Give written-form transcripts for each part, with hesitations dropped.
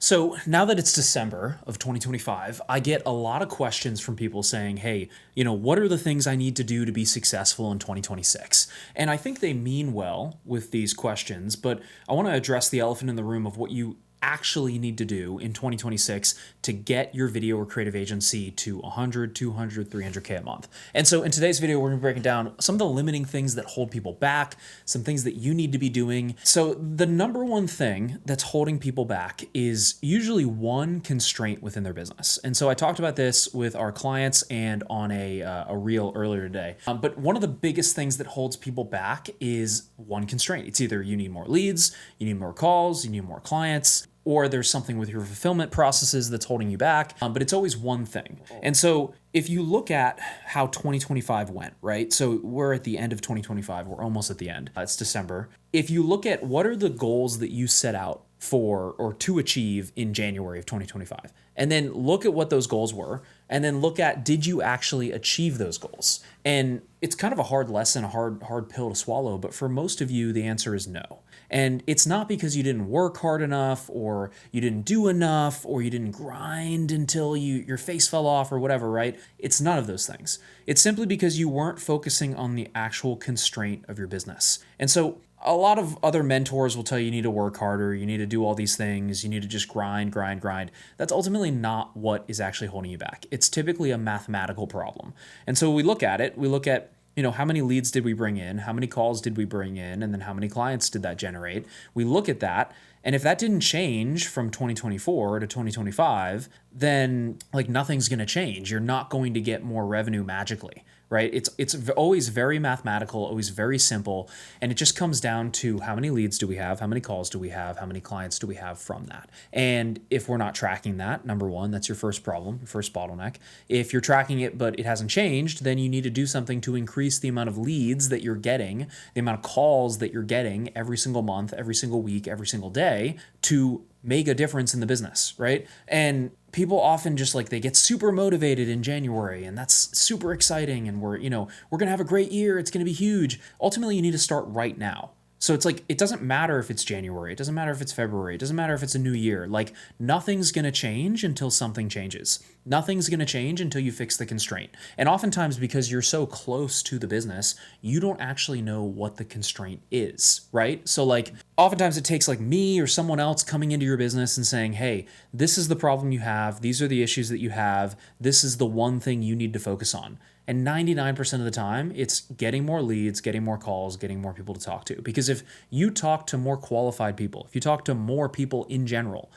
So now that it's December of 2025, I get a lot of questions from people saying, hey, what are the things I need to do to be successful in 2026? And I think they mean well with these questions, but I want to address the elephant in the room of what you actually need to do in 2026 to get your video or creative agency to 100, 200, 300K a month. And so in today's video, we're going to be breaking down some of the limiting things that hold people back, some things that you need to be doing. So the number one thing that's holding people back is usually one constraint within their business. And so I talked about this with our clients and on a reel earlier today. But one of the biggest things that holds people back is one constraint. It's either you need more leads, you need more calls, you need more clients, or there's something with your fulfillment processes that's holding you back, but it's always one thing. And so if you look at how 2025 went, right? So we're at the end of 2025, we're almost at the end, it's December. If you look at what are the goals that you set out for or to achieve in January of 2025, and then look at what those goals were, and then look at, did you actually achieve those goals? And it's kind of a hard lesson, a hard pill to swallow, but for most of you, the answer is no. And it's not because you didn't work hard enough, or you didn't do enough, or you didn't grind until your face fell off or whatever, right? It's none of those things. It's simply because you weren't focusing on the actual constraint of your business. And so a lot of other mentors will tell you need to work harder, you need to do all these things, you need to just grind. That's ultimately not what is actually holding you back. It's typically a mathematical problem. And so we look at it, how many leads did we bring in? How many calls did we bring in? And then how many clients did that generate? We look at that. And if that didn't change from 2024 to 2025, then nothing's going to change. You're not going to get more revenue magically, right? It's always very mathematical, always very simple. And it just comes down to how many leads do we have? How many calls do we have? How many clients do we have from that? And if we're not tracking that, number one, that's your first problem, your first bottleneck. If you're tracking it, but it hasn't changed, then you need to do something to increase the amount of leads that you're getting, the amount of calls that you're getting every single month, every single week, every single day to make a difference in the business, right? And people often just they get super motivated in January, and that's super exciting, and we're going to have a great year, it's going to be huge. Ultimately, you need to start right now. So it's it doesn't matter if it's January, it doesn't matter if it's February, it doesn't matter if it's a new year. Nothing's going to change until something changes. Nothing's going to change until you fix the constraint. And oftentimes, because you're so close to the business, you don't actually know what the constraint is, right? So oftentimes it takes me or someone else coming into your business and saying, hey, this is the problem you have, these are the issues that you have, this is the one thing you need to focus on. And 99% of the time, it's getting more leads, getting more calls, getting more people to talk to. Because if you talk to more qualified people, if you talk to more people in general,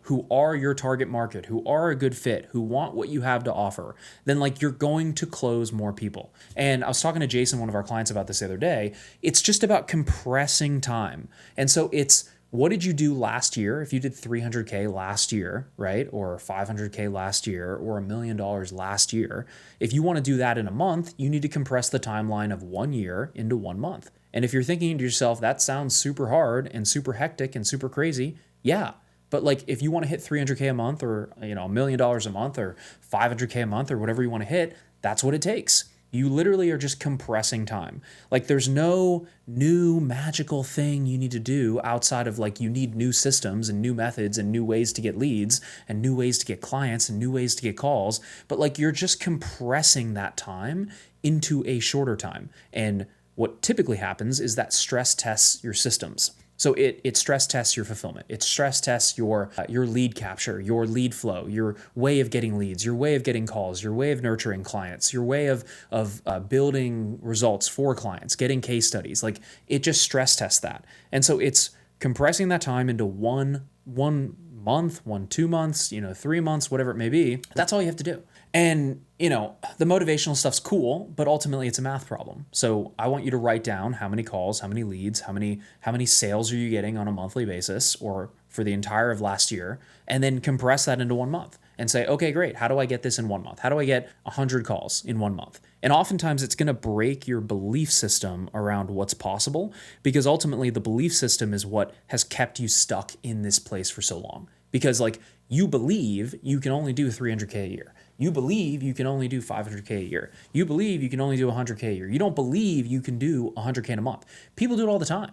who are your target market, who are a good fit, who want what you have to offer, then you're going to close more people. And I was talking to Jason, one of our clients, about this the other day. It's just about compressing time. And so it's, what did you do last year? If you did 300K last year, right? Or 500K last year, or $1 million last year, if you want to do that in a month, you need to compress the timeline of 1 year into 1 month. And if you're thinking to yourself, that sounds super hard and super hectic and super crazy, yeah. But if you want to hit 300K a month, or $1 million a month, or 500K a month, or whatever you want to hit, that's what it takes. You literally are just compressing time. There's no new magical thing you need to do outside of you need new systems and new methods and new ways to get leads and new ways to get clients and new ways to get calls. But you're just compressing that time into a shorter time. And what typically happens is that stress tests your systems. So it stress tests your fulfillment. It stress tests your lead capture, your lead flow, your way of getting leads, your way of getting calls, your way of nurturing clients, your way of building results for clients, getting case studies. It just stress tests that. And so it's compressing that time into one month, 2 months, 3 months, whatever it may be. That's all you have to do. And, the motivational stuff's cool, but ultimately it's a math problem. So I want you to write down how many calls, how many leads, how many sales are you getting on a monthly basis, or for the entire of last year, and then compress that into 1 month and say, okay, great. How do I get this in 1 month? How do I get 100 calls in 1 month? And oftentimes it's going to break your belief system around what's possible, because ultimately the belief system is what has kept you stuck in this place for so long. Because you believe you can only do 300K a year. You believe you can only do 500K a year. You believe you can only do 100K a year. You don't believe you can do 100K in a month. People do it all the time.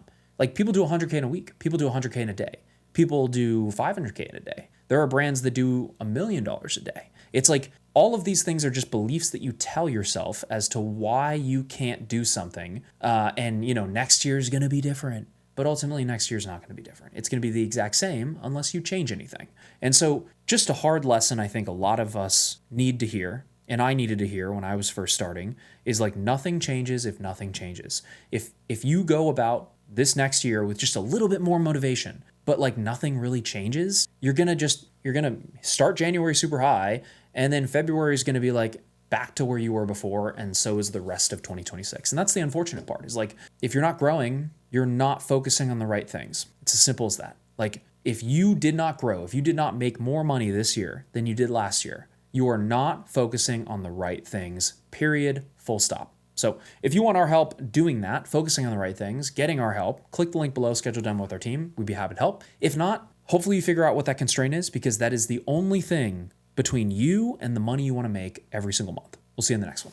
People do 100K in a week. People do 100K in a day. people do 500K in a day. There are brands that do $1 million a day. It's like all of these things are just beliefs that you tell yourself as to why you can't do something. And next year is going to be different. But ultimately, next year's not going to be different. It's going to be the exact same unless you change anything. And so just a hard lesson I think a lot of us need to hear, and I needed to hear when I was first starting, is like nothing changes if nothing changes. If you go about this next year with just a little bit more motivation, but like nothing really changes, you're going to start January super high, and then February is going to be like back to where you were before, and so is the rest of 2026. And that's the unfortunate part, is like if you're not growing, you're not focusing on the right things. It's as simple as that. Like if you did not grow, if you did not make more money this year than you did last year, you are not focusing on the right things, period, full stop. So if you want our help doing that, focusing on the right things, getting our help, click the link below, schedule a demo with our team. We'd be happy to help. If not, hopefully you figure out what that constraint is, because that is the only thing between you and the money you want to make every single month. We'll see you in the next one.